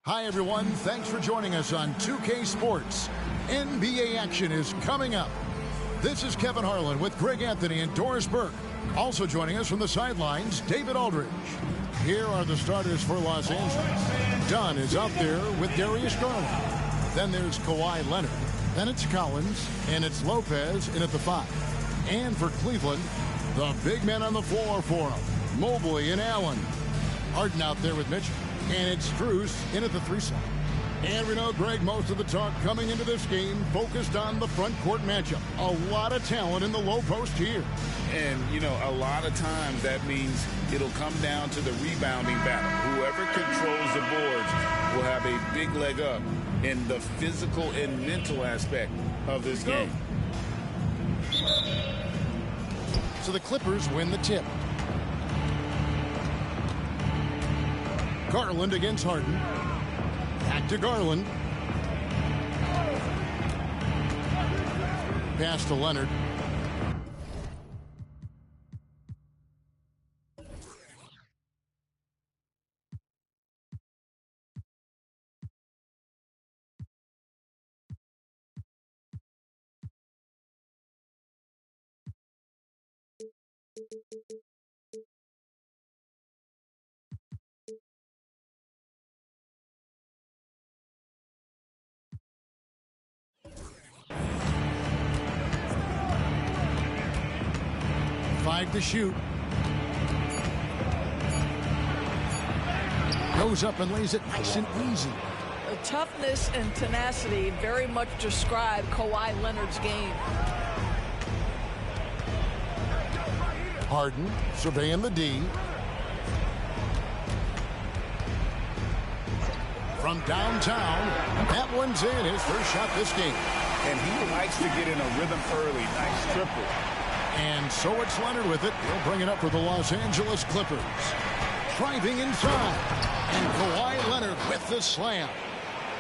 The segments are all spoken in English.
Hi, everyone. Thanks for joining us on 2K Sports. NBA action is coming up. This is Kevin Harlan with Greg Anthony and Doris Burke. Also joining us from the sidelines, David Aldridge. Here are the starters for Los Angeles. Dunn is out there with Darius Garland. Then there's Kawhi Leonard. Then it's Collins, and it's Lopez in at the 5. And for Cleveland, the big men on the floor for them, Mobley and Allen. Harden out there with Mitchell. And it's Strus in at the 3 slot. And we know, Greg, most of the talk coming into this game focused on the front court matchup. A lot of talent in the low post here. And, you know, a lot of times that means it'll come down to the rebounding battle. Whoever controls the boards will have a big leg up in the physical and mental aspect of this game. So the Clippers win the tip. Garland against Harden. Back to Garland. Pass to Leonard. To shoot. Goes up and lays it nice and easy. The toughness and tenacity very much describe Kawhi Leonard's game. Harden surveying the D. From downtown, that one's in. His first shot this game. And he likes to get in a rhythm early. Nice triple. And so it's Leonard with it. He'll bring it up for the Los Angeles Clippers. Driving inside. And Kawhi Leonard with the slam.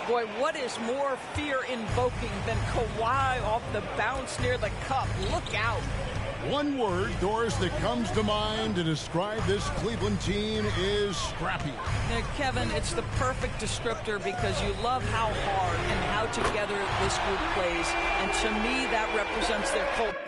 Boy, what is more fear-invoking than Kawhi off the bounce near the cup? Look out. One word, Doris, that comes to mind to describe this Cleveland team is scrappy. Now, Kevin, it's the perfect descriptor because you love how hard and how together this group plays. And to me, that represents their culture.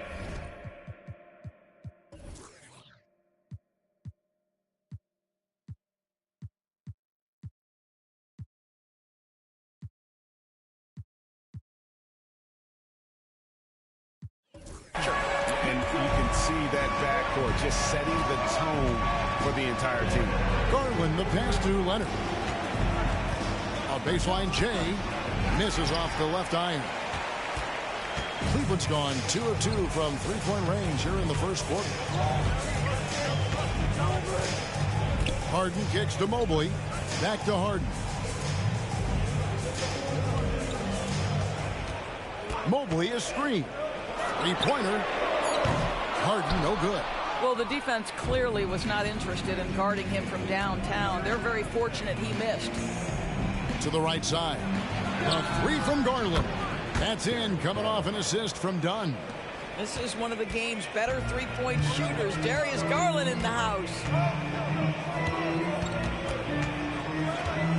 And you can see that backcourt just setting the tone for the entire team. Garland, the pass to Leonard. A baseline J misses off the left iron. Cleveland's gone 2 of 2 from three-point range here in the first quarter. Harden kicks to Mobley. Back to Harden. Mobley is screen. Three-pointer. Harden, no good. Well, the defense clearly was not interested in guarding him from downtown. They're very fortunate he missed. To the right side. A three from Garland. That's in, coming off an assist from Dunn. This is one of the game's better three-point shooters. Darius Garland in the house.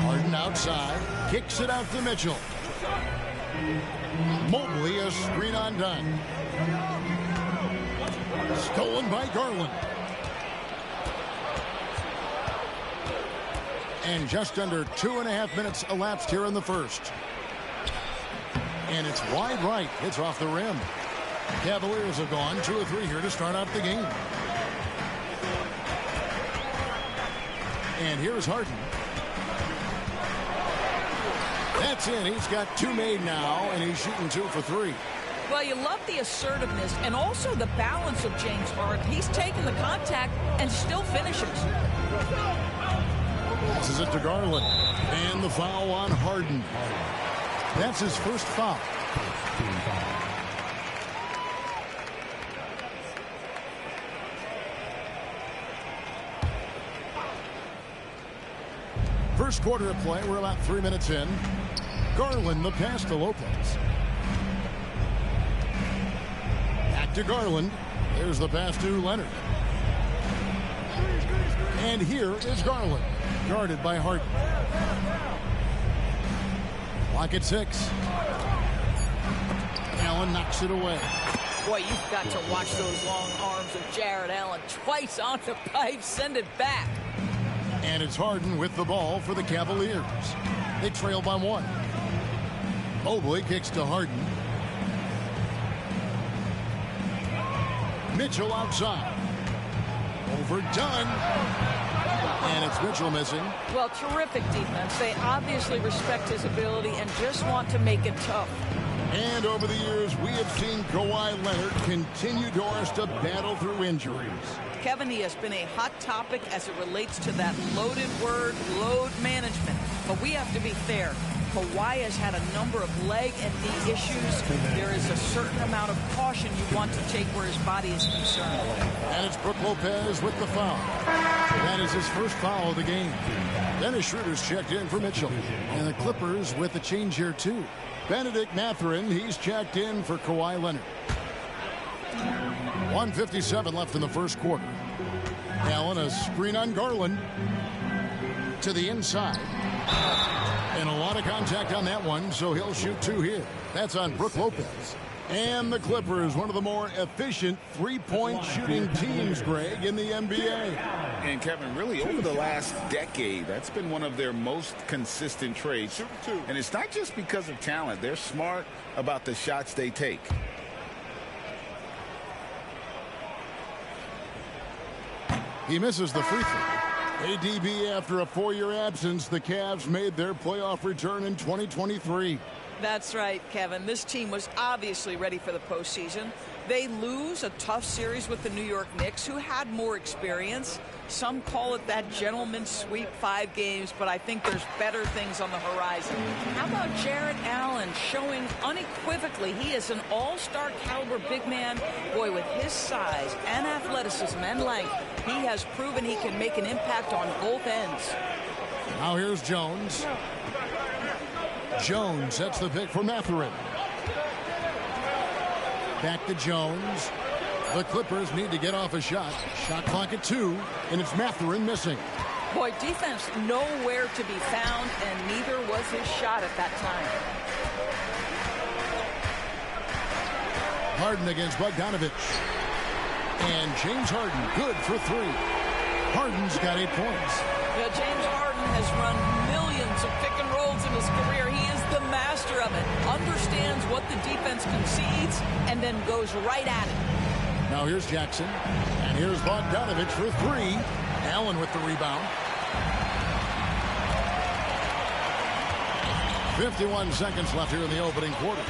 Harden outside. Kicks it out to Mitchell. Mobley, a screen on Dunn. Stolen by Garland. And just under 2.5 minutes elapsed here in the first. And it's wide right. It's off the rim. Cavaliers have gone 2 of 3 here to start out the game. And here's Harden. That's in. He's got 2 made now, and he's shooting 2 for 3. Well, you love the assertiveness and also the balance of James Harden. He's taking the contact and still finishes. Passes it to Garland. And the foul on Harden. That's his first foul. First quarter of play. We're about 3 minutes in. Garland, the pass to Lopez. Back to Garland. There's the pass to Leonard. And here is Garland. Guarded by Harden. Clock at 6. Allen knocks it away. Boy, you've got to watch those long arms of Jarrett Allen. Twice on the pipe, send it back. And it's Harden with the ball for the Cavaliers. They trail by 1. Mobley kicks to Harden. Mitchell outside. Overdone. And it's Mitchell missing. Well, terrific defense. They obviously respect his ability and just want to make it tough. And over the years, we have seen Kawhi Leonard continue, Doris, to battle through injuries. Kevin, he has been a hot topic as it relates to that loaded word, load management. But we have to be fair. Kawhi has had a number of leg and knee issues. There is a certain amount of caution you want to take where his body is concerned. And it's Brook Lopez with the foul. That is his first foul of the game. Dennis Schroeder's checked in for Mitchell. And the Clippers with a change here, too. Benedict Mathurin, he's checked in for Kawhi Leonard. 1:57 left in the first quarter. Allen, a screen on Garland. To the inside. And a lot of contact on that one, so he'll shoot 2 here. That's on Brook Lopez. And the Clippers, one of the more efficient three-point shooting teams, Greg, in the NBA. And Kevin, really over the last decade, that's been one of their most consistent traits. And it's not just because of talent. They're smart about the shots they take. He misses the free throw. ADB, after a 4-year absence, the Cavs made their playoff return in 2023. That's right, Kevin. This team was obviously ready for the postseason. They lose a tough series with the New York Knicks, who had more experience. Some call it that gentleman's sweep, 5 games, but I think there's better things on the horizon. How about Jarrett Allen showing unequivocally he is an all-star caliber big man? Boy, with his size and athleticism and length, he has proven he can make an impact on both ends. Now here's Jones. Jones sets the pick for Mathurin. Back to Jones. The Clippers need to get off a shot. Shot clock at 2, and it's Mathurin missing. Boy, defense nowhere to be found, and neither was his shot at that time. Harden against Bogdanovich. And James Harden, good for 3. Harden's got 8 points. Yeah, James Harden has run millions of pick and rolls in his career. He is the master of it. Understands what the defense concedes and then goes right at it. Now here's Jackson. And here's Bogdanovich for 3. Allen with the rebound. 51 seconds left here in the opening quarter.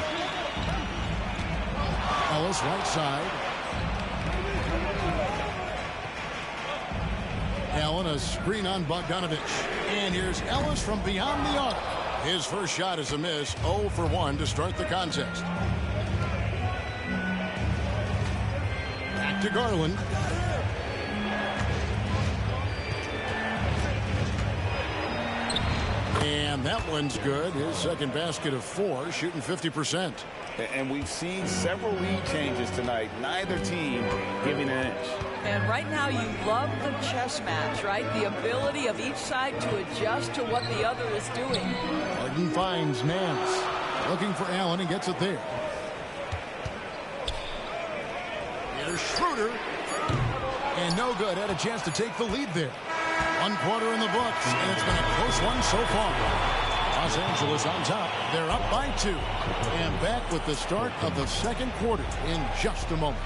Ellis right side. Allen, a screen on Bogdanovich. And here's Ellis from beyond the arc. His first shot is a miss. 0 for 1 to start the contest. Back to Garland. And that one's good. His second basket of 4, shooting 50%. And we've seen several lead changes tonight. Neither team giving an inch. And right now you love the chess match, right? The ability of each side to adjust to what the other is doing. Harden finds Nance. Looking for Allen and gets it there. Here's Schroeder. And no good. Had a chance to take the lead there. 1 quarter in the books, and it's been a close one so far. Los Angeles on top. They're up by 2. And back with the start of the second quarter in just a moment.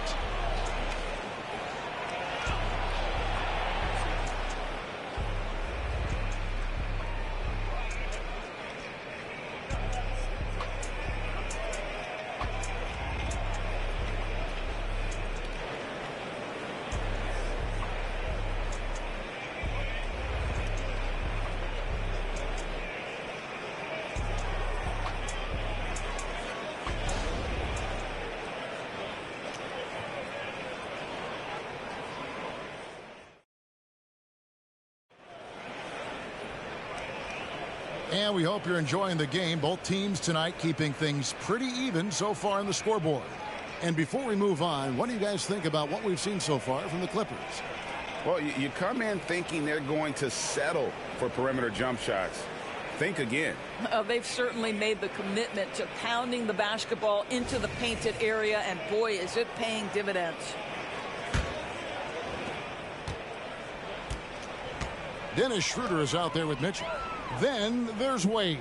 And we hope you're enjoying the game. Both teams tonight keeping things pretty even so far in the scoreboard. And before we move on, what do you guys think about what we've seen so far from the Clippers? Well, you come in thinking they're going to settle for perimeter jump shots. Think again. They've certainly made the commitment to pounding the basketball into the painted area, and boy, is it paying dividends. Dennis Schroeder is out there with Mitchell. Then there's Wade.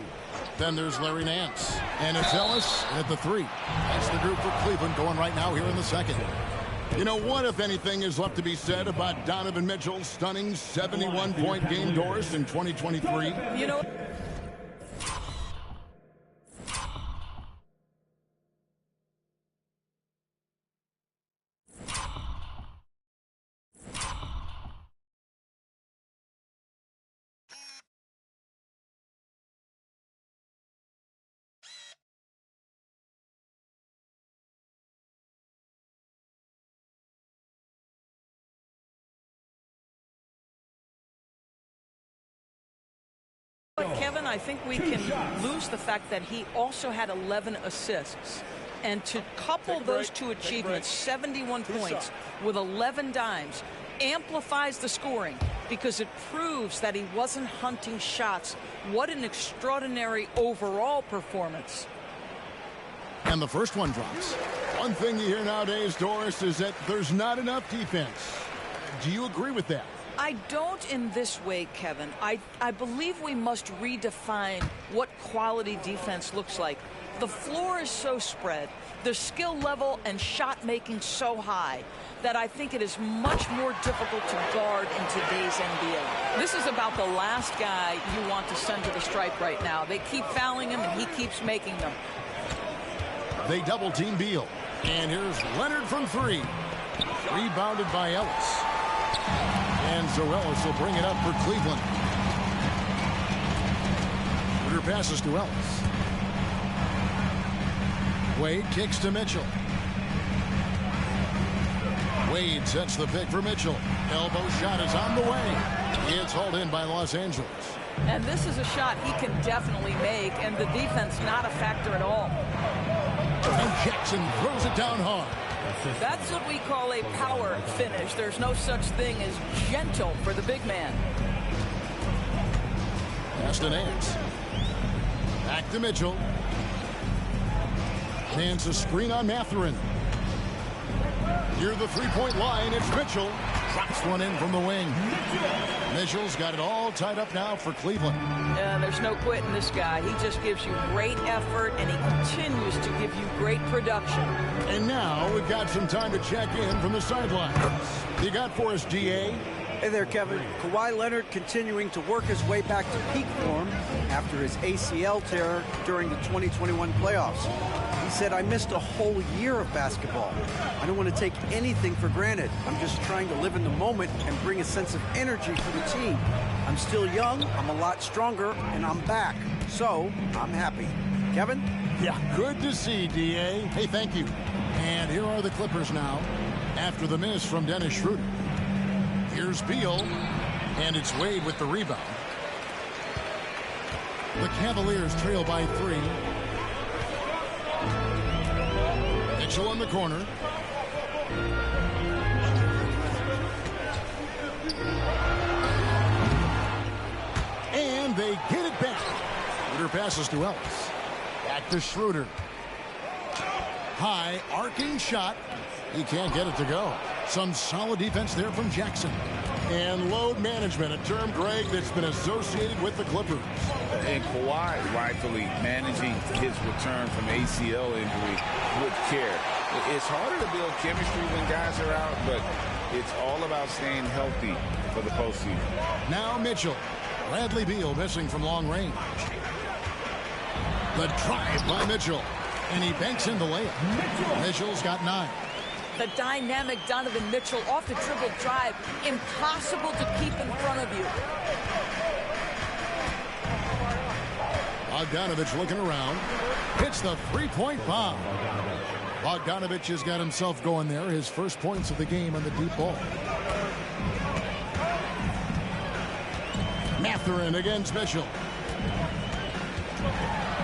Then there's Larry Nance. And it's Ellis at the 3. That's the group for Cleveland going right now here in the second. You know, what, if anything, is left to be said about Donovan Mitchell's stunning 71-point game, Doris, in 2023? You know, Kevin, I think we can lose the fact that he also had 11 assists. And to couple those two achievements, 71 points with 11 dimes, amplifies the scoring because it proves that he wasn't hunting shots. What an extraordinary overall performance. And the first one drops. One thing you hear nowadays, Doris, is that there's not enough defense. Do you agree with that? I don't in this way, Kevin. I believe we must redefine what quality defense looks like. The floor is so spread, the skill level and shot making so high that I think it is much more difficult to guard in today's NBA. This is about the last guy you want to send to the stripe right now. They keep fouling him and he keeps making them. They double team Beal. And here's Leonard from 3. Rebounded by Ellis. And Zarellis will bring it up for Cleveland. Schroeder passes to Ellis. Wade kicks to Mitchell. Wade sets the pick for Mitchell. Elbow shot is on the way. It's hauled in by Los Angeles. And this is a shot he can definitely make, and the defense not a factor at all. And Jackson throws it down hard. That's what we call a power finish. There's no such thing as gentle for the big man. Pass to Nance. Back to Mitchell. Nance a screen on Mathurin. Near the three-point line, it's Mitchell. Drops one in from the wing. Mitchell's got it all tied up now for Cleveland. There's no quitting this guy. He just gives you great effort, and he continues to give you great production. And now we've got some time to check in from the sidelines. You got for us, DA? Hey there, Kevin. Kawhi Leonard continuing to work his way back to peak form after his ACL tear during the 2021 playoffs. He said, I missed a whole year of basketball. I don't want to take anything for granted. I'm just trying to live in the moment and bring a sense of energy for the team. I'm still young, I'm a lot stronger, and I'm back. So, I'm happy. Kevin? Yeah, good to see, DA. Hey, thank you. And here are the Clippers now. after the miss from Dennis Schroeder. Here's Beal, and it's Wade with the rebound. The Cavaliers trail by 3. Mitchell in the corner. And they get it back. Schroeder passes to Ellis. Back to Schroeder. High arcing shot. He can't get it to go. Some solid defense there from Jackson. And load management, a term, Greg, that's been associated with the Clippers. And Kawhi rightfully managing his return from ACL injury with care. It's harder to build chemistry when guys are out, but it's all about staying healthy for the postseason. Now Mitchell. Bradley Beal missing from long range. The drive by Mitchell. And he banks in the layup. Mitchell's got 9. The dynamic Donovan Mitchell off the dribble drive. Impossible to keep in front of you. Bogdanovich looking around. Hits the three-point bomb. Bogdanovich has got himself going there. His first points of the game on the deep ball. Mathurin against Mitchell.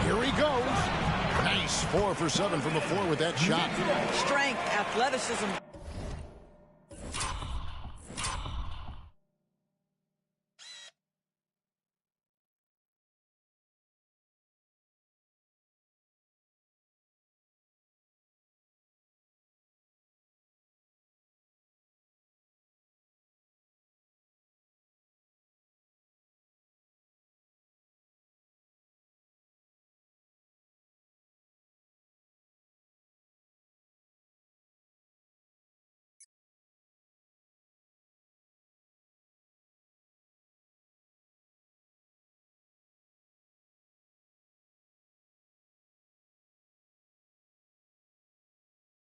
Here he goes. Nice 4 for 7 from the floor with that shot. Strength, athleticism.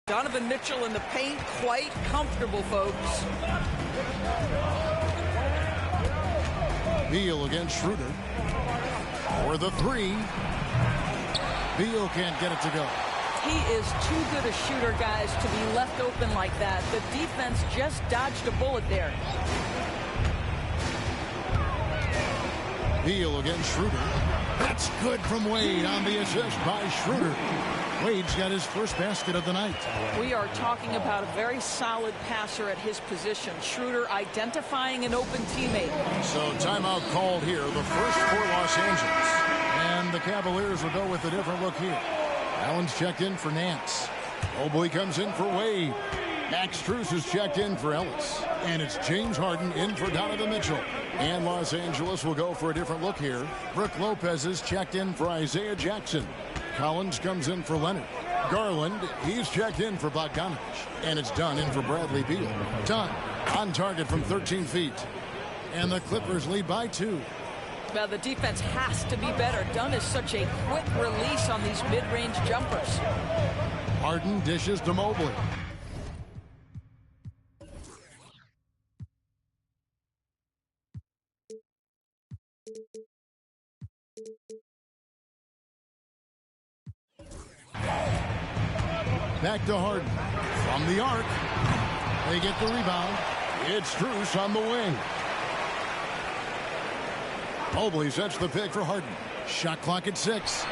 Donovan Mitchell in the paint, quite comfortable, folks. Beal against Schroeder. For the 3. Beal can't get it to go. He is too good a shooter, guys, to be left open like that. The defense just dodged a bullet there. Beal against Schroeder. That's good from Wade on the assist by Schroeder. Wade's got his first basket of the night. We are talking about a very solid passer at his position. Schroeder identifying an open teammate. So timeout called here, the first for Los Angeles. And the Cavaliers will go with a different look here. Allen's checked in for Nance. Mobley comes in for Wade. Max Strus is checked in for Ellis. And it's James Harden in for Donovan Mitchell. And Los Angeles will go for a different look here. Brook Lopez is checked in for Isaiah Jackson. Collins comes in for Leonard. Garland, he's checked in for Bogdanovich. And it's Dunn in for Bradley Beal. Dunn on target from 13 feet. And the Clippers lead by 2. Well, the defense has to be better. Dunn is such a quick release on these mid-range jumpers. Harden dishes to Mobley. Back to Harden. From the arc. They get the rebound. It's Strus on the wing. Mobley sets the pick for Harden. Shot clock at 6.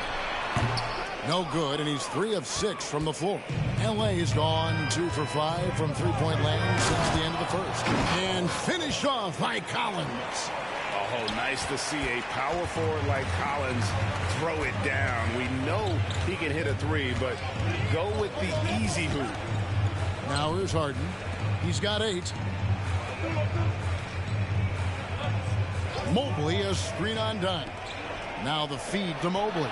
No good, and he's 3 of 6 from the floor. L.A. has gone 2 for 5 from three-point land since the end of the first. And finished off by Collins. Oh, nice to see a power forward like Collins throw it down. We know he can hit a 3, but go with the easy hoop. Now here's Harden. He's got 8. Mobley, a screen on Dunn. Now the feed to Mobley.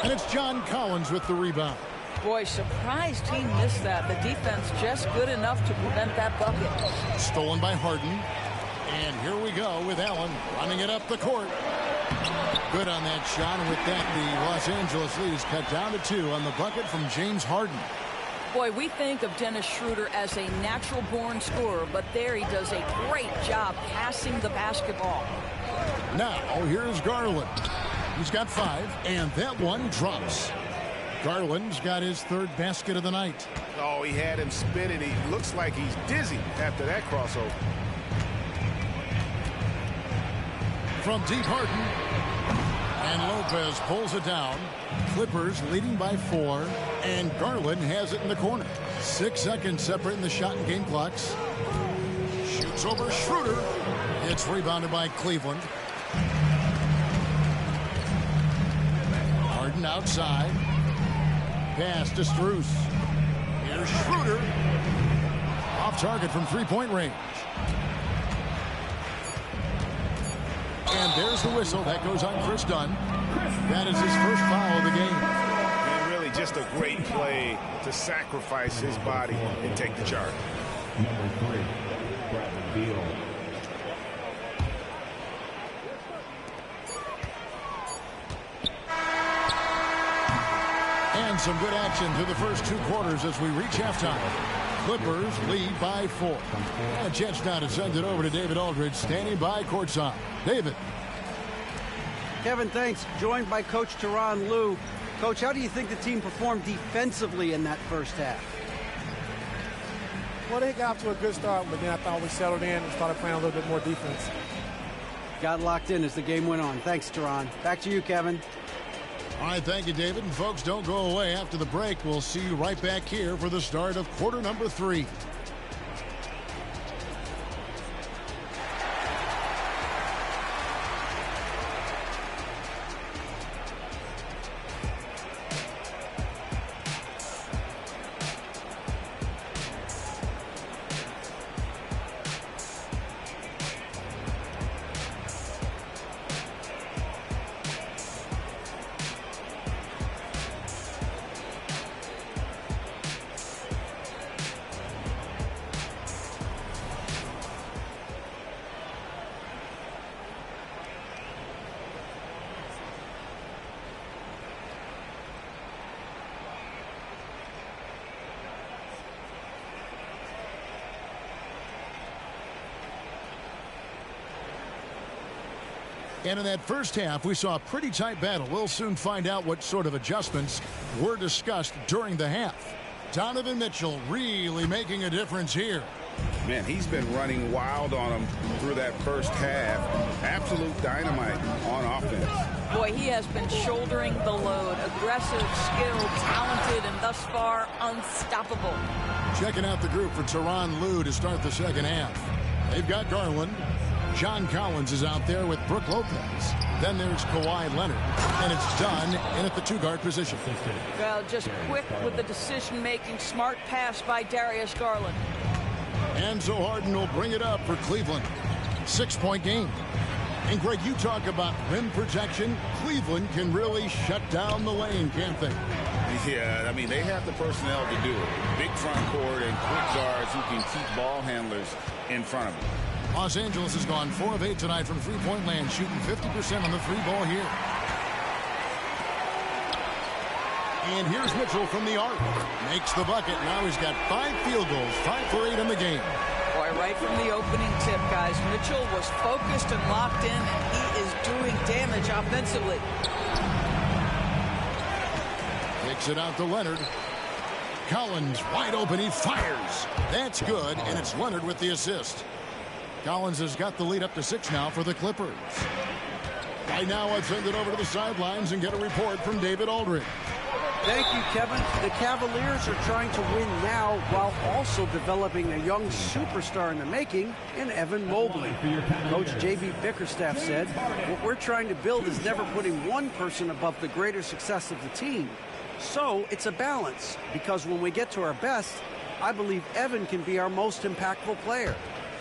And it's John Collins with the rebound. Boy, surprised he missed that. The defense just good enough to prevent that bucket. Stolen by Harden. And here we go with Allen running it up the court. Good on that shot. And with that, the Los Angeles lead is cut down to 2 on the bucket from James Harden. Boy, we think of Dennis Schroeder as a natural-born scorer, but there he does a great job passing the basketball. Now, here's Garland. He's got 5, and that one drops. Garland's got his third basket of the night. Oh, he had him spinning. He looks like he's dizzy after that crossover. From deep, Harden. And Lopez pulls it down. Clippers leading by 4. And Garland has it in the corner. 6 seconds separating the shot and game clocks. Shoots over Schroeder. It's rebounded by Cleveland. Harden outside. Pass to Strus. Here's Schroeder. Off target from three-point range. And there's the whistle. That goes on Chris Dunn. That is his first foul of the game. And really just a great play to sacrifice his body and take the charge. Number 3, Bradley Beal. And some good action through the first 2 quarters as we reach halftime. Clippers lead by 4. And a chance now to send it over to David Aldridge, standing by courtside. David. Kevin, thanks. Joined by Coach Tyronn Lue. Coach, how do you think the team performed defensively in that first half? Well, they got off to a good start, but then I thought we settled in and started playing a little bit more defense. Got locked in as the game went on. Thanks, Tyronn. Back to you, Kevin. All right, thank you, David. And folks, don't go away. After the break, we'll see you right back here for the start of quarter number 3. And in that first half, we saw a pretty tight battle. We'll soon find out what sort of adjustments were discussed during the half. Donovan Mitchell really making a difference here. Man, he's been running wild on him through that first half. Absolute dynamite on offense. Boy, he has been shouldering the load. Aggressive, skilled, talented, and thus far unstoppable. Checking out the group for Tyronn Lue to start the second half. They've got Garland. John Collins is out there with Brook Lopez. Then there's Kawhi Leonard. And it's Dunn in at the 2-guard position. Well, just quick with the decision-making. Smart pass by Darius Garland. And so Harden will bring it up for Cleveland. 6-point game. And Greg, you talk about rim protection. Cleveland can really shut down the lane, can't they? Yeah, I mean, they have the personnel to do it. Big front court and quick guards who can keep ball handlers in front of them. Los Angeles has gone 4 of 8 tonight from three-point land, shooting 50% on the 3-ball here. And here's Mitchell from the arc. Makes the bucket. Now he's got 5 field goals, 5 for 8 in the game. Boy, right from the opening tip, guys, Mitchell was focused and locked in, and he is doing damage offensively. Takes it out to Leonard. Collins wide open. He fires. That's good, and it's Leonard with the assist. Collins has got the lead up to 6 now for the Clippers. Right now, I'll send it over to the sidelines and get a report from David Aldridge. Thank you, Kevin. The Cavaliers are trying to win now while also developing a young superstar in the making in Evan Mobley. Coach J.B. Bickerstaff said, what we're trying to build is never putting one person above the greater success of the team. So it's a balance, because when we get to our best, I believe Evan can be our most impactful player.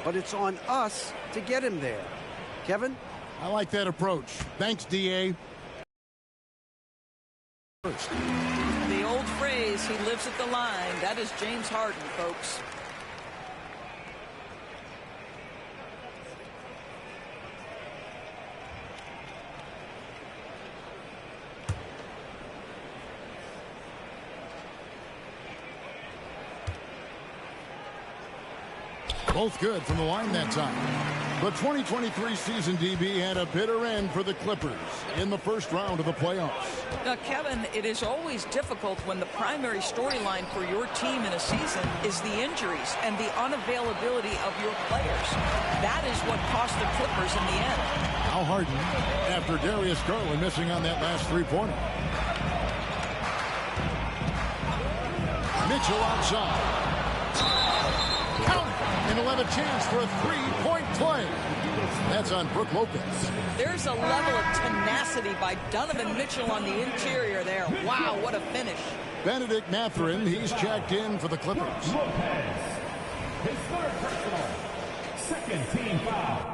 But it's on us to get him there. Kevin? I like that approach. Thanks, D.A. The old phrase, he lives at the line. That is James Harden, folks. Both good from the line that time. The 2023 season, DB, had a bitter end for the Clippers in the first round of the playoffs. Now, Kevin, it is always difficult when the primary storyline for your team in a season is the injuries and the unavailability of your players. That is what cost the Clippers in the end. Al Harden, after Darius Garland missing on that last three-pointer. Mitchell outside. Count it, and he'll have a chance for a three-point play. That's on Brook Lopez. There's a level of tenacity by Donovan Mitchell on the interior there. Wow, what a finish. Benedict Mathurin, he's checked in for the Clippers. Lopez. His third personal. Second team foul.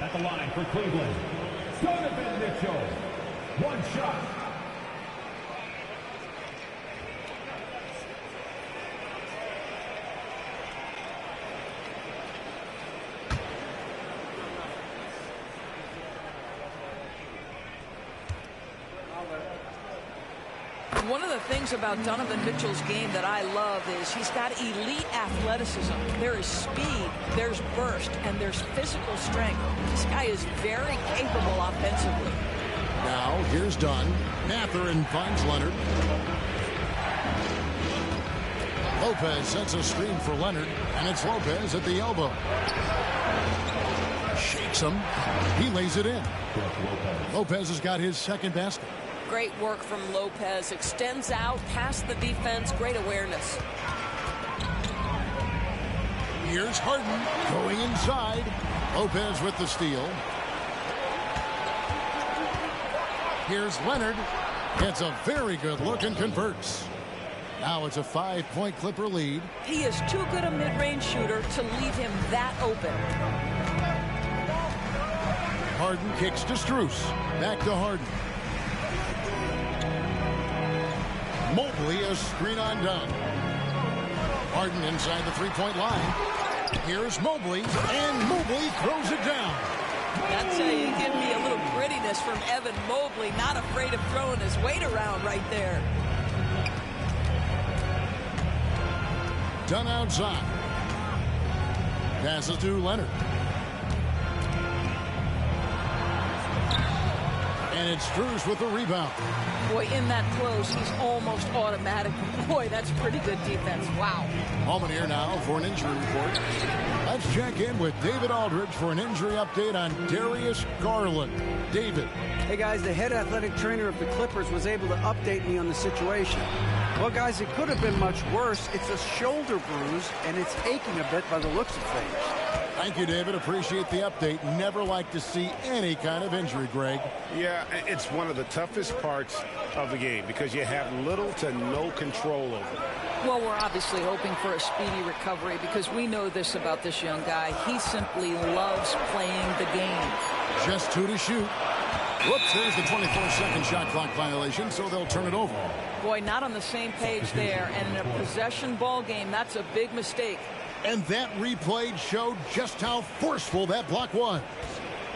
At the line for Cleveland, Donovan Mitchell. One shot. One of the things about Donovan Mitchell's game that I love is he's got elite athleticism. There is speed, there's burst, and there's physical strength. This guy is very capable offensively. Now, here's Dunn. Mathurin finds Leonard. Lopez sets a screen for Leonard, and it's Lopez at the elbow. Shakes him. He lays it in. Lopez has got his second basket. Great work from Lopez. Extends out past the defense. Great awareness. Here's Harden going inside. Lopez with the steal. Here's Leonard. Gets a very good look and converts. Now it's a 5-point Clipper lead. He is too good a mid-range shooter to leave him that open. Harden kicks to Strus. Back to Harden. Mobley, a screen on Dunn. Harden inside the three-point line. Here's Mobley, and Mobley throws it down. That's you give me a little grittiness from Evan Mobley, not afraid of throwing his weight around right there. Dunn outside. Passes to Leonard. And it's Strus with the rebound. Boy, in that close, he's almost automatic. Boy, that's pretty good defense. Wow. Moment here now for an injury report. Let's check in with David Aldridge for an injury update on Darius Garland. David. Hey, guys, the head athletic trainer of the Clippers was able to update me on the situation. Well, guys, it could have been much worse. It's a shoulder bruise, and it's aching a bit by the looks of things. Thank you, David. Appreciate the update. Never like to see any kind of injury, Greg. Yeah, it's one of the toughest parts of the game because you have little to no control over it. Well, we're obviously hoping for a speedy recovery because we know this about this young guy. He simply loves playing the game. Just 2 to shoot. Whoops, there's the 24-second shot clock violation, so they'll turn it over. Boy, not on the same page there. And in a possession ball game, that's a big mistake. And that replay showed just how forceful that block was.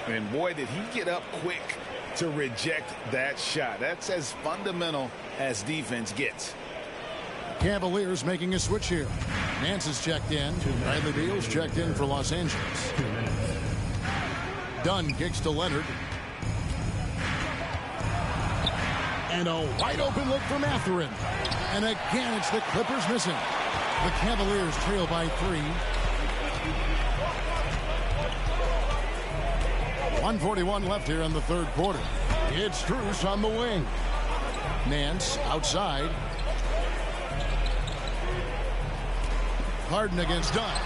And boy, did he get up quick to reject that shot. That's as fundamental as defense gets. Cavaliers making a switch here. Nance is checked in. Bradley Beal's checked in for Los Angeles. Dunn kicks to Leonard. And a wide open look for Mathurin. And again, it's the Clippers missing. The Cavaliers trail by 3. 1:41 left here in the third quarter. It's Strus on the wing. Nance outside. Harden against Dunn.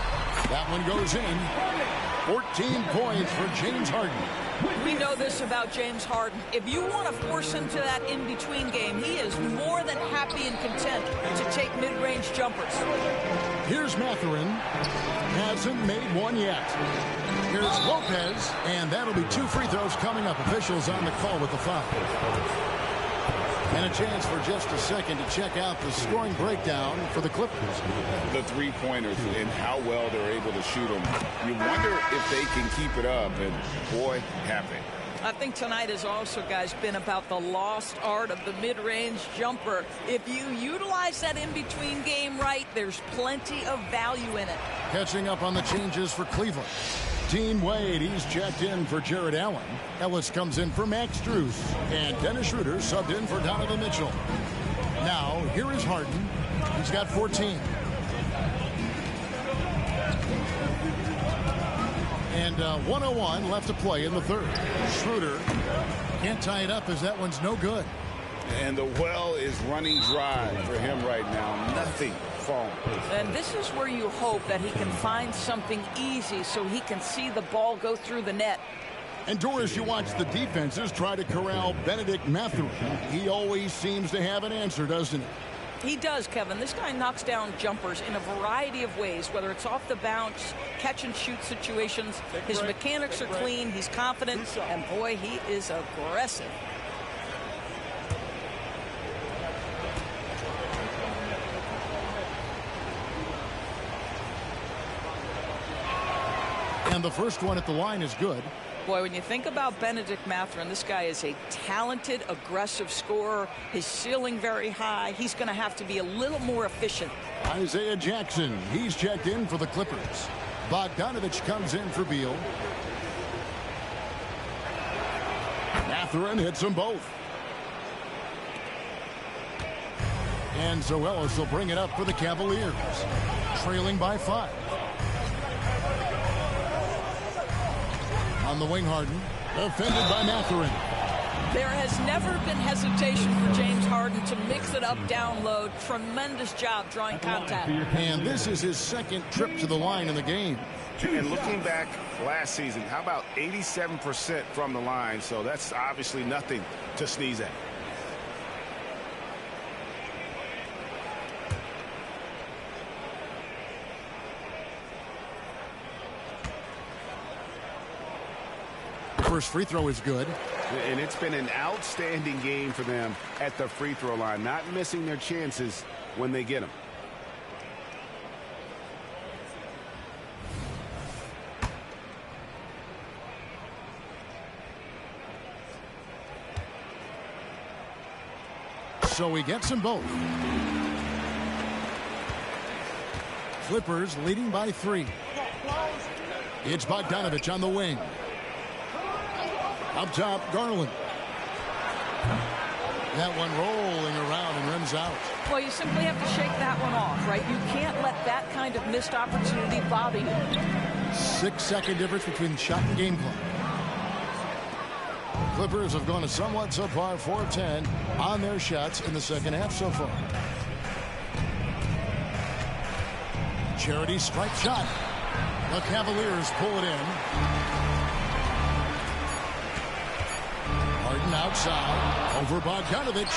That one goes in. 14 points for James Harden. We know this about James Harden. If you want to force him to that in-between game, he is more than happy and content to take mid-range jumpers. Here's Mathurin. Hasn't made one yet. Here's Lopez, and that'll be 2 free throws coming up. Officials on the call with the foul. And a chance for just a second to check out the scoring breakdown for the Clippers. The three-pointers and how well they're able to shoot them. You wonder if they can keep it up, and boy, have they. I think tonight has also, guys, been about the lost art of the mid-range jumper. If you utilize that in-between game right, there's plenty of value in it. Catching up on the changes for Cleveland. Dean Wade, he's checked in for Jared Allen. Ellis comes in for Max Strus. And Dennis Schroeder subbed in for Donovan Mitchell. Now, here is Harden. He's got 14. And 1:01 left to play in the third. Schroeder can't tie it up as that one's no good. And the well is running dry for him right now. Nothing falling. And this is where you hope that he can find something easy so he can see the ball go through the net. And Doris, you watch the defenses try to corral Benedict Mathurin. He always seems to have an answer, doesn't he? He does, Kevin. This guy knocks down jumpers in a variety of ways, whether it's off the bounce, catch and shoot situations. His mechanics are clean. He's confident. And, boy, he is aggressive. And the first one at the line is good. Boy, when you think about Benedict Mathurin, this guy is a talented, aggressive scorer. His ceiling very high. He's going to have to be a little more efficient. Isaiah Jackson, he's checked in for the Clippers. Bogdanovich comes in for Beal. Mathurin hits them both. And Zoelis will bring it up for the Cavaliers, trailing by 5. On the wing, Harden, defended by Mathurin. There has never been hesitation for James Harden to mix it up down low. Tremendous job drawing contact. And this is his second trip to the line in the game. And looking back last season, how about 87% from the line? So that's obviously nothing to sneeze at. First free throw is good. And it's been an outstanding game for them at the free throw line, not missing their chances when they get them. So he gets them both. Clippers leading by 3. It's Bogdanovich on the wing. Up top, Garland. That one rolling around and rims out. Well, you simply have to shake that one off, right? You can't let that kind of missed opportunity bother you. 6-second difference between shot and game clock. Clippers have gone a somewhat subpar 4-10 on their shots in the second half so far. Charity strike shot. The Cavaliers pull it in. Harden outside over Bogdanovich,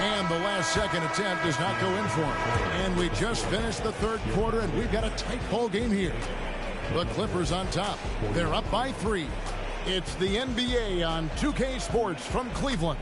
and the last second attempt does not go in for him. And we just finished the third quarter, and we've got a tight ball game here. The Clippers on top. They're up by 3. It's the NBA on 2K Sports from Cleveland.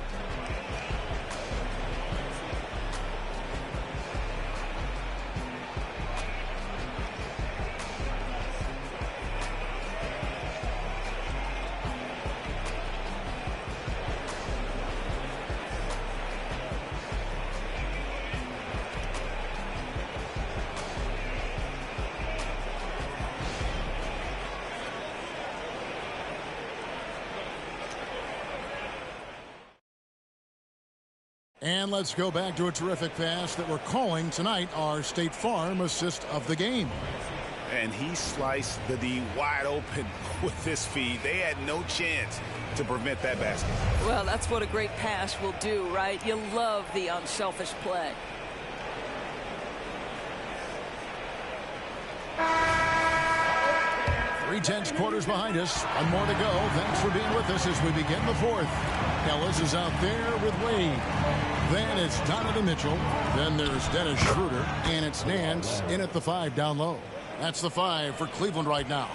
And let's go back to a terrific pass that we're calling tonight our State Farm assist of the game. And he sliced the D wide open with this feed. They had no chance to prevent that basket. Well, that's what a great pass will do, right? You love the unselfish play. Three-tenths quarters behind us. One more to go. Thanks for being with us as we begin the fourth. Ellis is out there with Wade. Then it's Donovan Mitchell. Then there's Dennis Schroeder. And it's Nance in at the 5 down low. That's the 5 for Cleveland right now.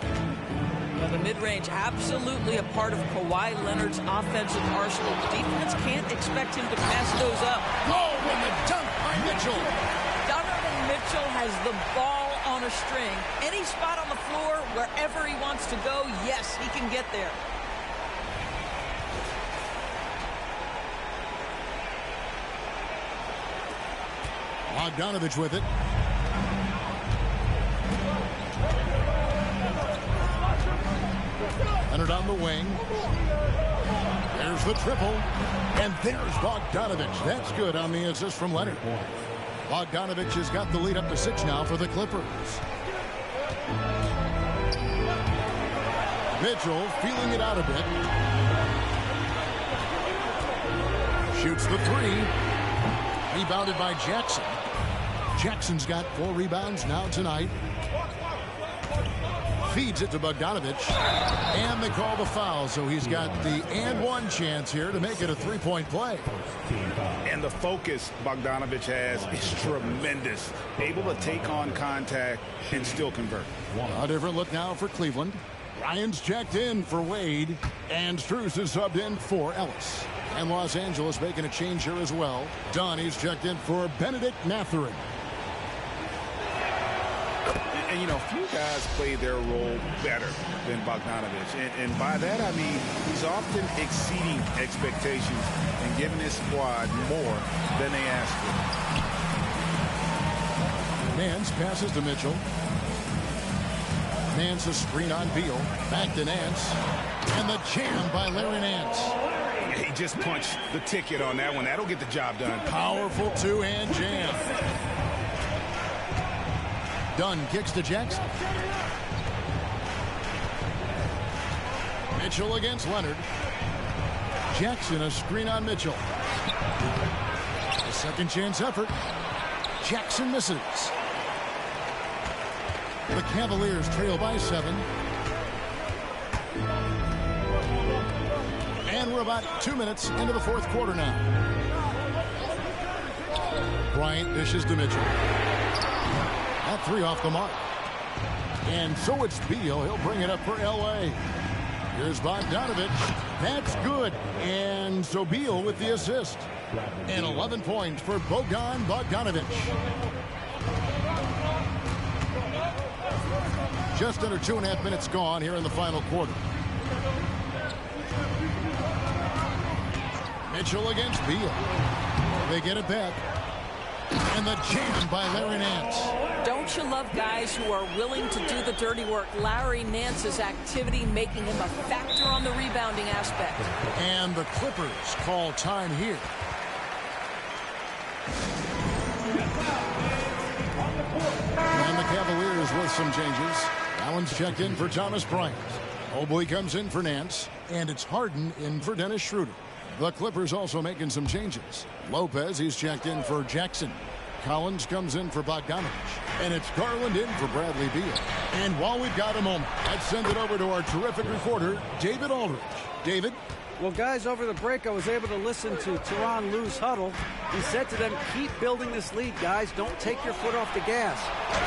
Well, the mid-range absolutely a part of Kawhi Leonard's offensive arsenal. The defense can't expect him to pass those up. Oh, and the dunk by Mitchell. Donovan Mitchell has the ball on a string. Any spot on the floor, wherever he wants to go, yes, he can get there. Bogdanovich with it. Leonard on the wing. There's the triple. And there's Bogdanovich. That's good on the assist from Leonard. Bogdanovich has got the lead up to 6 now for the Clippers. Mitchell feeling it out a bit. Shoots the 3. Rebounded by Jackson. Jackson's got 4 rebounds now tonight. Feeds it to Bogdanovich. And they call the foul, so he's got the and one chance here to make it a 3-point play. And the focus Bogdanovich has is tremendous. Able to take on contact and still convert. A different look now for Cleveland. Ryan's checked in for Wade. And Strus is subbed in for Ellis. And Los Angeles making a change here as well. Donnie's checked in for Benedict Mathurin. And, you know, few guys play their role better than Bogdanovich. And by that, I mean, he's often exceeding expectations and giving his squad more than they asked for. Nance passes to Mitchell. Nance a screen on Beal. Back to Nance. And the jam by Larry Nance. He just punched the ticket on that one. That'll get the job done. Powerful two-hand jam. Dunn kicks to Jackson. Mitchell against Leonard. Jackson a screen on Mitchell. A second chance effort. Jackson misses. The Cavaliers trail by 7. And we're about 2 minutes into the 4th quarter now. Bryant dishes to Mitchell. That 3 off the mark. And so it's Beal. He'll bring it up for L.A. Here's Bogdanovich. That's good. And so Beal with the assist. And 11 points for Bojan Bogdanovich. Just under 2.5 minutes gone here in the final quarter. Mitchell against Beal. They get it back. And the jam by Larry Nance. Don't you love guys who are willing to do the dirty work? Larry Nance's activity making him a factor on the rebounding aspect. And the Clippers call time here. And the Cavaliers with some changes. Allen's checked in for Thomas Bryant. Mobley comes in for Nance. And it's Harden in for Dennis Schroeder. The Clippers also making some changes. Lopez, he's checked in for Jackson. Collins comes in for Bogdanovich. And it's Garland in for Bradley Beal. And while we've got a moment, let's send it over to our terrific reporter, David Aldridge. David? Well, guys, over the break, I was able to listen to Tyronn Lue's huddle. He said to them, keep building this lead, guys. Don't take your foot off the gas.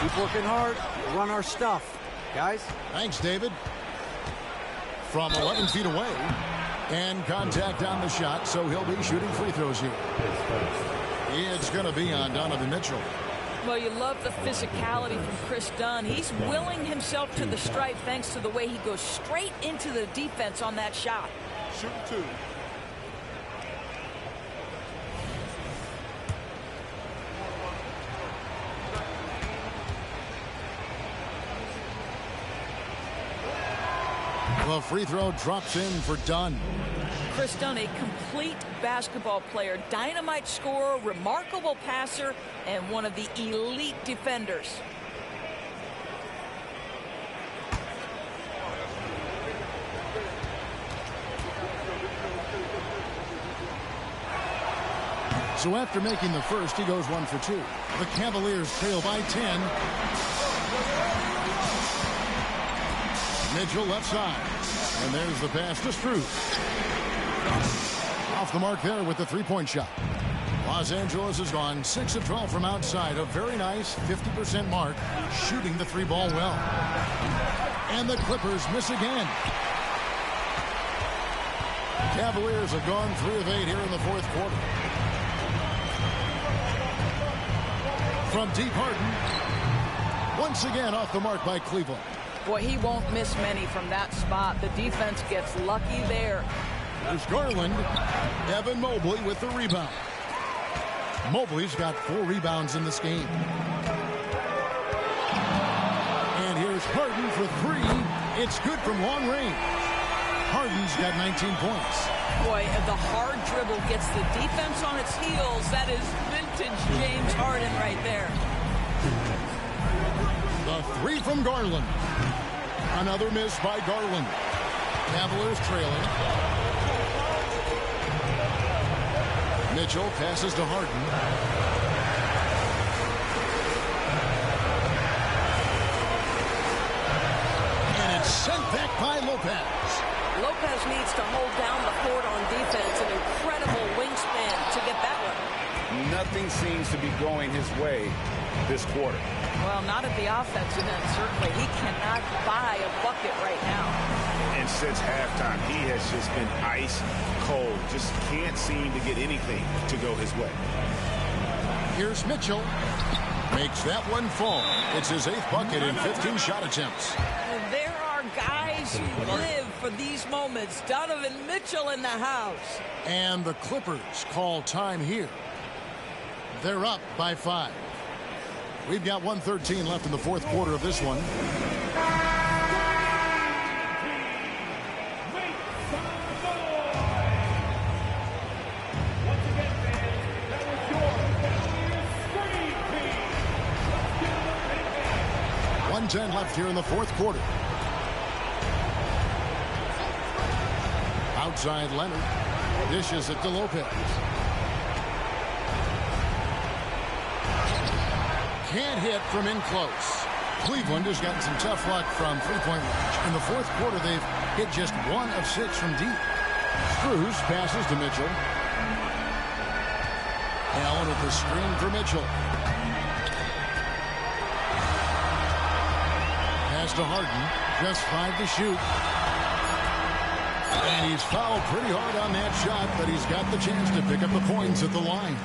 Keep working hard. Run our stuff. Guys? Thanks, David. From 11 feet away. And contact on the shot, so he'll be shooting free throws here. It's going to be on Donovan Mitchell. Well, you love the physicality from Chris Dunn. He's willing himself to the stripe thanks to the way he goes straight into the defense on that shot. Shoot 2. The free throw drops in for Dunn. Chris Dunn, a complete basketball player, dynamite scorer, remarkable passer, and one of the elite defenders. So after making the first, he goes 1 for 2. The Cavaliers trail by 10. Mitchell left side. And there's the pass to Strus. Off the mark there with the three-point shot. Los Angeles has gone 6 of 12 from outside. A very nice 50% mark, shooting the 3 ball well. And the Clippers miss again. Cavaliers have gone 3 of 8 here in the fourth quarter. From deep, Harden. Once again off the mark by Cleveland. Boy, he won't miss many from that spot. The defense gets lucky there. There's Garland. Evan Mobley with the rebound. Mobley's got 4 rebounds in this game. And here's Harden for 3. It's good from long range. Harden's got 19 points. Boy, the hard dribble gets the defense on its heels. That is vintage James Harden right there. The 3 from Garland. Another miss by Garland. Cavaliers trailing. Mitchell passes to Harden. And it's sent back by Lopez. Lopez needs to hold down the fort on defense. An incredible wingspan to get that one. Nothing seems to be going his way this quarter. Well, not at the offensive end, certainly. He cannot buy a bucket right now. And since halftime, he has just been ice cold. Just can't seem to get anything to go his way. Here's Mitchell. Makes that one fall. It's his 8th bucket in 15 shot attempts. There are guys who live for these moments. Donovan Mitchell in the house. And the Clippers call time here. They're up by 5. We've got 1:13 left in the fourth quarter of this one. .10 left here in the fourth quarter. Outside Leonard. Dishes it to Lopez. Can't hit from in close. Cleveland has gotten some tough luck from three-point range. In the fourth quarter, they've hit just 1 of 6 from deep. Strus passes to Mitchell. Allen with the screen for Mitchell. Pass to Harden. Just 5 to shoot. And he's fouled pretty hard on that shot, but he's got the chance to pick up the points at the line.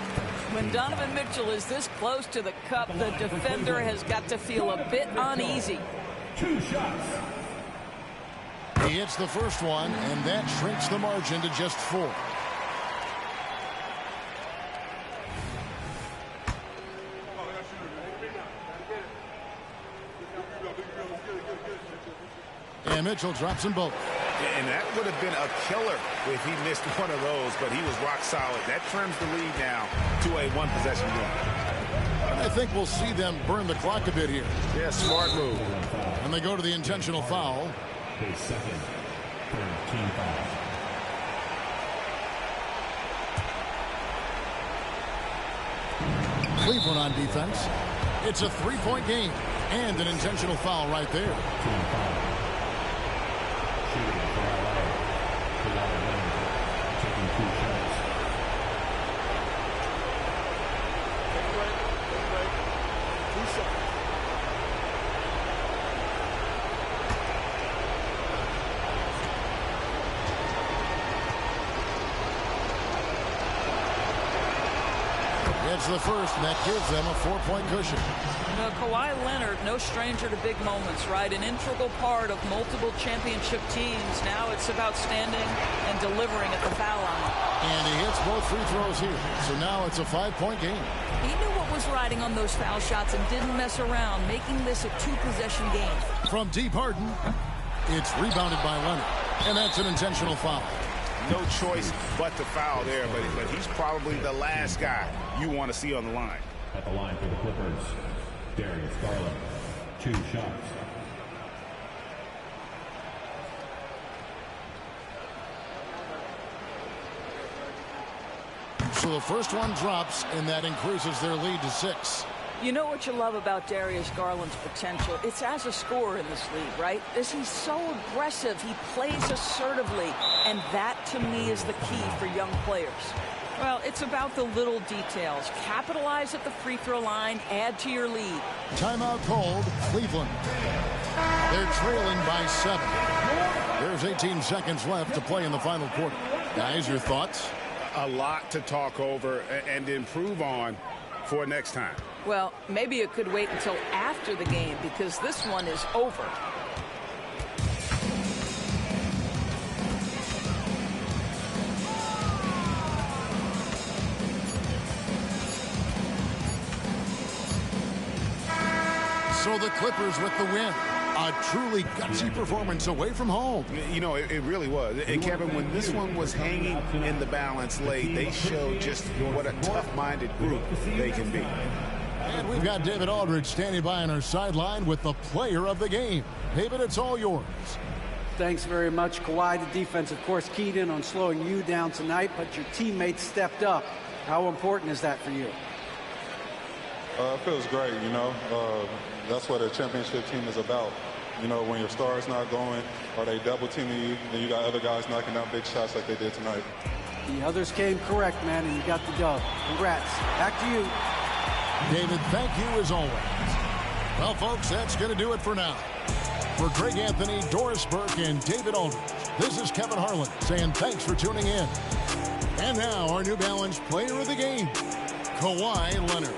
When Donovan Mitchell is this close to the cup, the defender has got to feel a bit uneasy. 2 shots. He hits the first one, and that shrinks the margin to just 4. And Mitchell drops them both. And that would have been a killer if he missed one of those, but he was rock solid. That trims the lead now to a 1-possession game. I think we'll see them burn the clock a bit here. Yeah, smart move. And they go to the intentional foul. His second, team foul. Cleveland on defense. It's a 3-point game and an intentional foul right there. Team foul. Shooting for LA. Kawhi Leonard taking 2 shots. It's the first, and that gives them a 4-point cushion. You know, Kawhi Leonard, no stranger to big moments, right? An integral part of multiple championship teams. Now it's about standing and delivering at the foul line. And he hits both free throws here. So now it's a 5-point game. He knew what was riding on those foul shots and didn't mess around, making this a 2-possession game. From deep, Harden, it's rebounded by Leonard. And that's an intentional foul. No choice but to foul there, but he's probably the last guy you want to see on the line. At the line for the Clippers, Darius Garland, 2 shots. So the first one drops, and that increases their lead to 6. You know what you love about Darius Garland's potential? It's as a scorer in this league, right? He's so aggressive. He plays assertively. And that, to me, is the key for young players. Well, it's about the little details. Capitalize at the free throw line. Add to your lead. Timeout called, Cleveland. They're trailing by 7. There's 18 seconds left to play in the final quarter. Guys, your thoughts? A lot to talk over and improve on for next time. Well, maybe it could wait until after the game because this one is over. So the Clippers with the win. A truly gutsy performance away from home. You know, it really was. And Kevin, when this one was hanging in the balance late, they showed just what a tough-minded group they can be. And we've got David Aldridge standing by on our sideline with the player of the game. David, it's all yours. Thanks very much, Kawhi. The defense, of course, keyed in on slowing you down tonight, but your teammates stepped up. How important is that for you? It feels great, you know. That's what a championship team is about. You know, when your star's not going or they double teaming you, then you got other guys knocking down big shots like they did tonight. The others came correct, man, and you got the dub. Congrats. Back to you. David, thank you as always. Well, folks, that's going to do it for now. For Greg Anthony, Doris Burke, and David Aldridge, this is Kevin Harlan saying thanks for tuning in. And now our New Balance player of the game, Kawhi Leonard.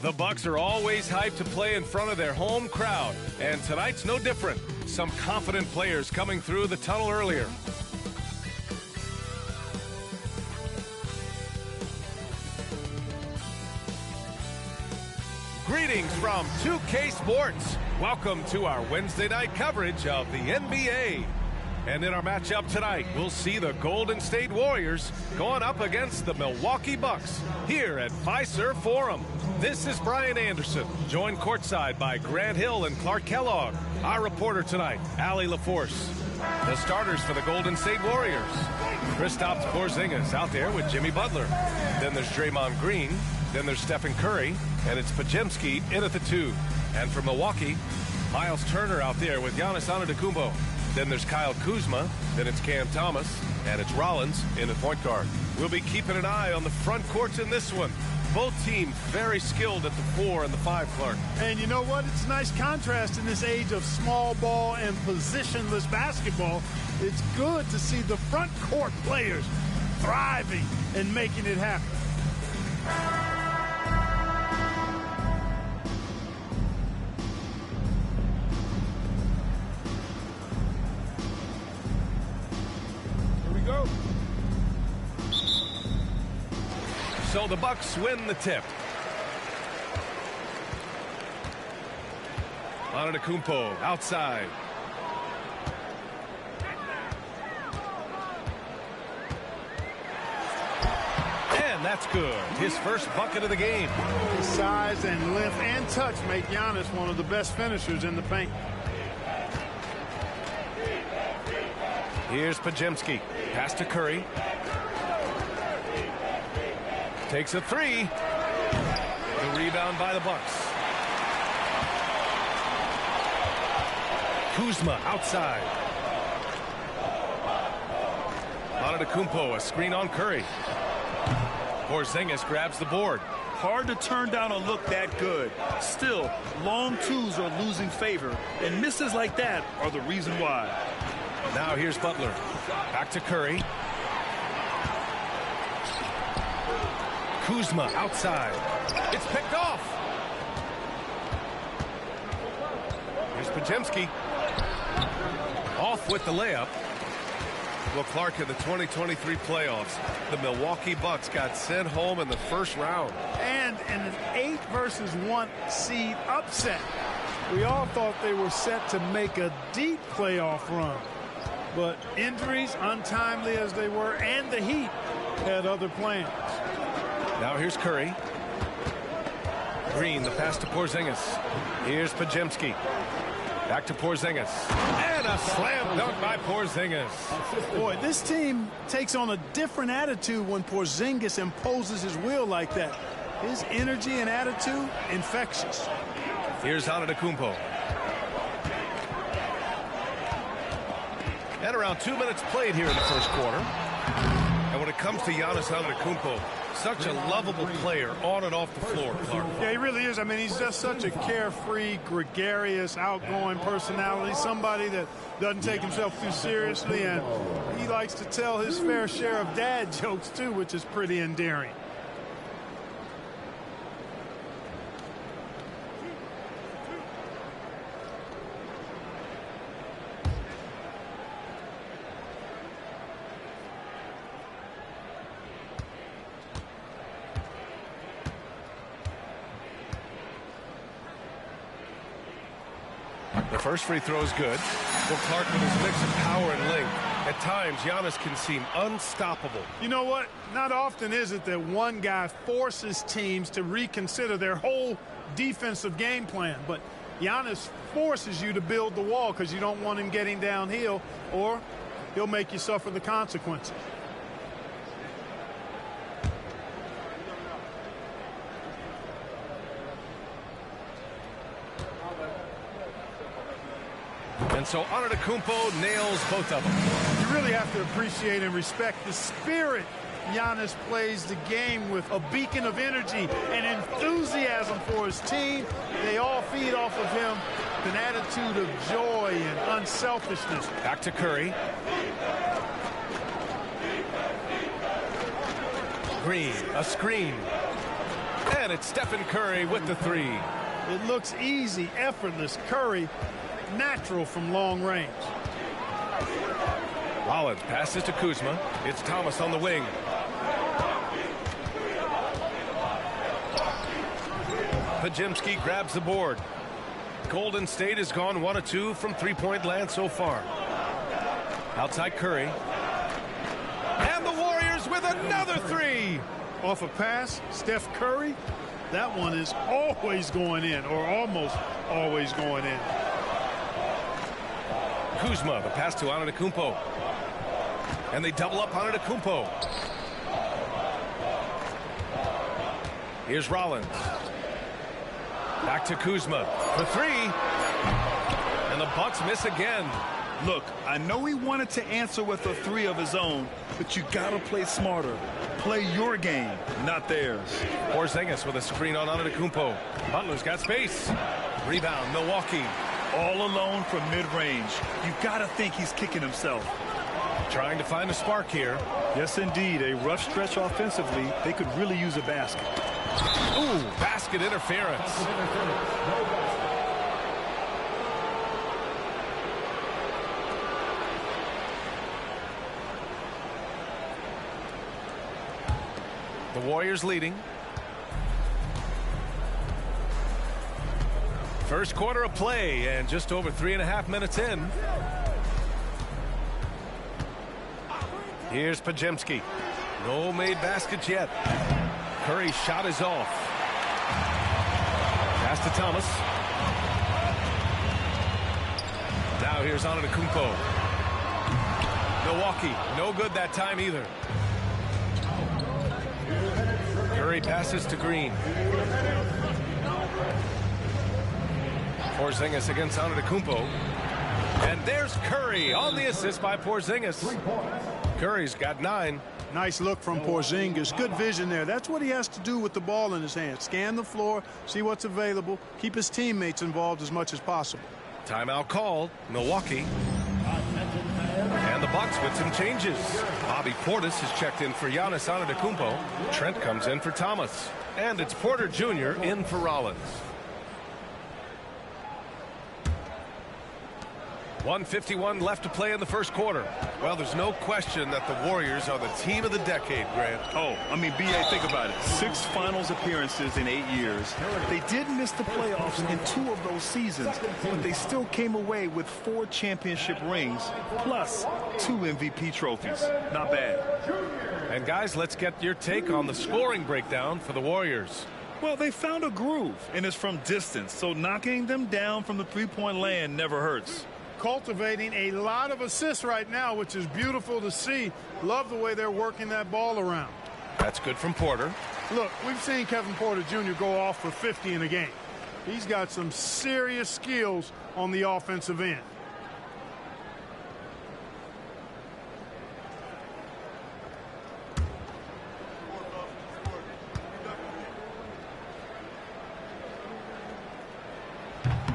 The Bucks are always hyped to play in front of their home crowd, and tonight's no different. Some confident players coming through the tunnel earlier. Greetings from 2K Sports. Welcome to our Wednesday night coverage of the NBA. And in our matchup tonight, we'll see the Golden State Warriors going up against the Milwaukee Bucks here at Fiserv Forum. This is Brian Anderson, joined courtside by Grant Hill and Clark Kellogg. Our reporter tonight, Allie LaForce. The starters for the Golden State Warriors. Kristaps Porzingis out there with Jimmy Butler. Then there's Draymond Green. Then there's Stephen Curry. And it's Podziemski in at the 2. And for Milwaukee, Miles Turner out there with Giannis Antetokounmpo. Then there's Kyle Kuzma. Then it's Cam Thomas. And it's Rollins in the point guard. We'll be keeping an eye on the front courts in this one. Both teams very skilled at the 4 and the 5, Clark. And you know what? It's a nice contrast in this age of small ball and positionless basketball. It's good to see the front court players thriving and making it happen. Here we go. So the Bucks win the tip. Antetokounmpo outside. And that's good. His first bucket of the game. His size and length and touch make Giannis one of the best finishers in the paint. Here's Podziemski. Pass to Curry. Takes a 3. The rebound by the Bucks. Kuzma outside. Antetokounmpo, a screen on Curry. Porzingis grabs the board. Hard to turn down a look that good. Still, long twos are losing favor, and misses like that are the reason why. Now here's Butler. Back to Curry. Kuzma outside. It's picked off. Here's Podziemski. Off with the layup. Well, Clark, in the 2023 playoffs, the Milwaukee Bucks got sent home in the first round. And in an 8-versus-1 seed upset. We all thought they were set to make a deep playoff run. But injuries, untimely as they were, and the Heat had other plans. Now here's Curry. Green, the pass to Porzingis. Here's Podziemski. Back to Porzingis. And a slam dunk by Porzingis. Boy, this team takes on a different attitude when Porzingis imposes his will like that. His energy and attitude, infectious. Here's Antetokounmpo. And around 2 minutes played here in the first quarter. And when it comes to Giannis Antetokounmpo, such a lovable player on and off the floor, Clark. Yeah, he really is. I mean, he's just such a carefree, gregarious, outgoing personality. Somebody that doesn't take himself too seriously. And he likes to tell his fair share of dad jokes, too, which is pretty endearing. The first free throw is good. Well, Clark, with his mix of power and length, at times Giannis can seem unstoppable. You know what? Not often is it that one guy forces teams to reconsider their whole defensive game plan. But Giannis forces you to build the wall because you don't want him getting downhill, or he'll make you suffer the consequences. And so Antetokounmpo nails both of them. You really have to appreciate and respect the spirit Giannis plays the game with, a beacon of energy and enthusiasm for his team. They all feed off of him, an attitude of joy and unselfishness. Back to Curry. Green, a screen. And it's Stephen Curry with the 3. It looks easy, effortless. Curry, natural from long range. Rollins passes to Kuzma. It's Thomas on the wing. Podziemski grabs the board. Golden State has gone 1 of 2 from three-point land so far. Outside Curry. And the Warriors with another 3. Off a pass, Steph Curry. That one is always going in, or almost always going in. Kuzma, the pass to Antetokounmpo. And they double up Antetokounmpo. Here's Rollins. Back to Kuzma for 3. And the Bucks miss again. Look, I know he wanted to answer with a 3 of his own, but you got to play smarter. Play your game, not theirs. Porzingis with a screen on Antetokounmpo. Butler's got space. Rebound, Milwaukee. All alone from mid-range. You've got to think he's kicking himself. Trying to find a spark here. Yes, indeed. A rough stretch offensively. They could really use a basket. Ooh, basket interference. The Warriors leading. First quarter of play and just over 3.5 minutes in. Here's Podziemski. No made baskets yet. Curry's shot is off. Pass to Thomas. Now here's Antetokounmpo. Milwaukee, no good that time either. Curry passes to Green. Porzingis against Antetokounmpo. And there's Curry on the assist by Porzingis. Curry's got 9. Nice look from Porzingis. Good vision there. That's what he has to do with the ball in his hand. Scan the floor, see what's available, keep his teammates involved as much as possible. Timeout called. Milwaukee. And the Bucks with some changes. Bobby Portis is checked in for Giannis Antetokounmpo. Trent comes in for Thomas. And it's Porter Jr. in for Rollins. 1:51 left to play in the first quarter. Well, there's no question that the Warriors are the team of the decade, Grant. Oh, I mean, B.A., think about it. 6 finals appearances in 8 years. They did miss the playoffs in 2 of those seasons, but they still came away with 4 championship rings, plus 2 MVP trophies. Not bad. And guys, let's get your take on the scoring breakdown for the Warriors. Well, they found a groove, and it's from distance, so knocking them down from the three-point land never hurts. Cultivating a lot of assists right now, which is beautiful to see. Love the way they're working that ball around. That's good from Porter. Look, we've seen Kevin Porter Jr. go off for 50 in a game. He's got some serious skills on the offensive end.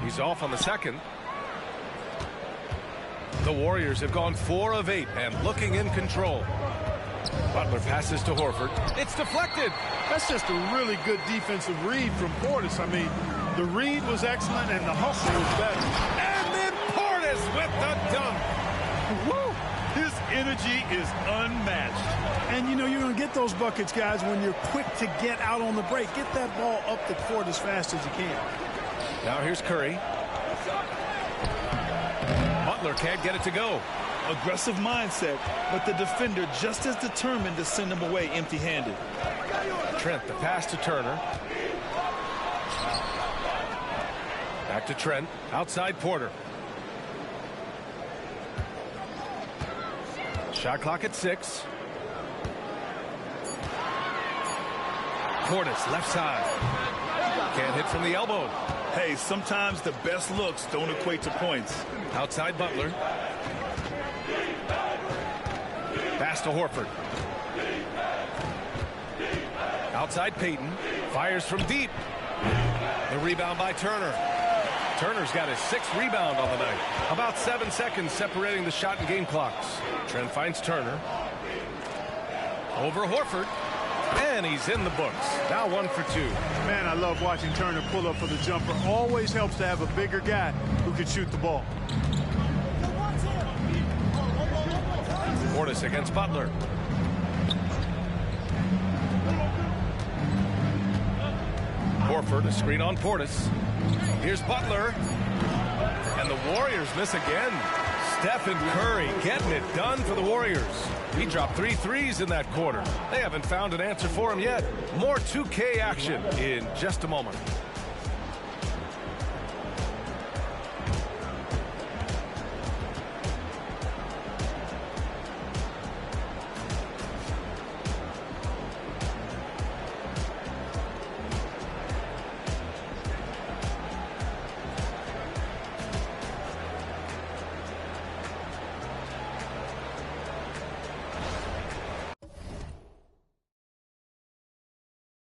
He's off on the second. The Warriors have gone 4 of 8 and looking in control. Butler passes to Horford. It's deflected. That's just a really good defensive read from Portis. I mean, the read was excellent and the hustle was better. And then Portis with the dunk. Woo! His energy is unmatched. And, you know, you're going to get those buckets, guys, when you're quick to get out on the break. Get that ball up the court as fast as you can. Now here's Curry. Butler can't get it to go. Aggressive mindset, but the defender just as determined to send him away empty-handed. Trent, the pass to Turner. Back to Trent. Outside Porter. Shot clock at 6. Portis, left side. Can't hit from the elbow. Hey, sometimes the best looks don't equate to points. Outside Butler. Pass to Horford. Outside Payton. Fires from deep. The rebound by Turner. Turner's got his 6th rebound on the night. About 7 seconds separating the shot and game clocks. Trent finds Turner. Over Horford. And he's in the books. Now 1 for 2. Man, I love watching Turner pull up for the jumper. Always helps to have a bigger guy who can shoot the ball. Portis against Butler. Horford, a screen on Portis. Here's Butler. And the Warriors miss again. Stephen Curry getting it done for the Warriors. He dropped 3 threes in that quarter. They haven't found an answer for him yet. More 2K action in just a moment.